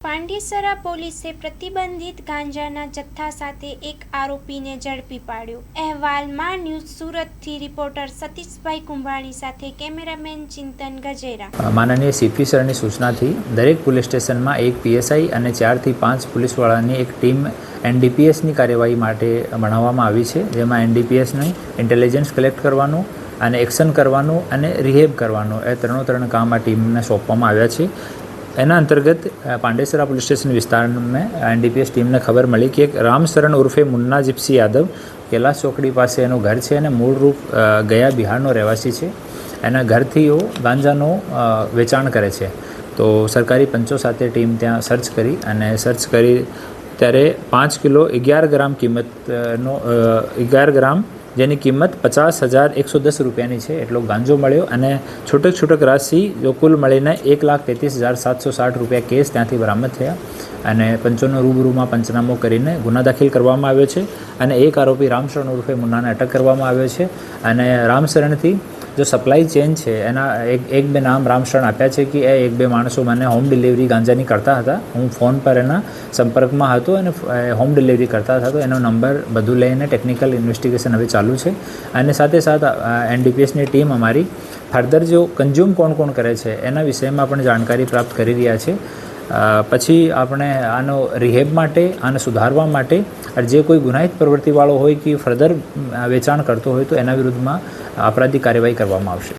પાંડેસરા પોલીસે પ્રતિબંધિત ગાંજાના જથ્થા સાથે એક આરોપીને ઝડપી પાડ્યો. અહેવાલ માં ન્યૂઝ સુરતથી રિપોર્ટર સતીશભાઈ કુંભાણી સાથે કેમેરામેન ચિંતન ગજેરા. માનનીય સીપી સરની સૂચનાથી દરેક પોલીસ સ્ટેશનમાં એક પીએસઆઈ અને 4 થી 5 પોલીસવાળાની એક ટીમ એનડીપીએસની કાર્યવાહી માટે બનાવવામાં આવી છે, જેમાં એનડીપીએસની ઇન્ટેલિજન્સ કલેક્ટ કરવાનું અને એક્શન કરવાનું અને રિહેબ કરવાનું એ ત્રણ કામ આ ટીમને સોંપવામાં આવ્યા છે. એના અંતર્ગત પાંડેસરા પોલીસ સ્ટેશન વિસ્તારમાં એનડીપીએસ ટીમને ખબર મળી કે એક રામશરણ ઉર્ફે મુન્ના જીપ્સી યાદવ कैलाश ચોકડી પાસે એનું ઘર છે અને મૂળરૂપ ગયા બિહારનો રહેવાસી છે. એના ઘરથી એ ગાંજાનો વેચાણ કરે છે. તો સરકારી પંચો સાથે ટીમ ત્યાં સર્ચ કરી ત્યારે 5 કિલો 11 ગ્રામ કિંમતનો 11 ગ્રામ જેની કિંમત 50,110 રૂપિયાની છે એટલો ગાંજો મળ્યો અને છૂટક રાશિ જો કુલ મળીને 1,33,760 રૂપિયા કેસ ત્યાંથી બરામદ થયા અને પંચોનો રૂબરૂમાં પંચનામો કરીને ગુના દાખલ કરવામાં આવ્યો છે અને એક આરોપી રામશરણ ઉર્ફે મુન્નાને અટક કરવામાં આવ્યો છે. અને રામશરણથી જો સપ્લાય ચેન છે એના એક બે નામ રામશરણ આપ્યા છે કે એ 1-2 માણસો મને હોમ ડિલિવરી ગાંજાની કરતા હતા. હું ફોન પર એના સંપર્કમાં હતો અને હોમ ડિલિવરી કરતા હતા. તો એનો નંબર બધું લઈને ટેકનિકલ ઇન્વેસ્ટિગેશન હવે ચાલુ છે અને સાથે એનડીપીએસની ટીમ અમારી ફર્ધર જો કન્ઝ્યુમ કોણ કરે છે એના વિષયમાં પણ જાણકારી પ્રાપ્ત કરી રહ્યા છે. પછી આપણે આનો રિહેબ માટે આને સુધારવા માટે જે કોઈ ગુનાહિત પ્રવૃત્તિવાળો હોય કે ફર્ધર વેચાણ કરતો હોય તો એના વિરુદ્ધમાં આપરાધિક કાર્યવાહી કરવામાં આવશે.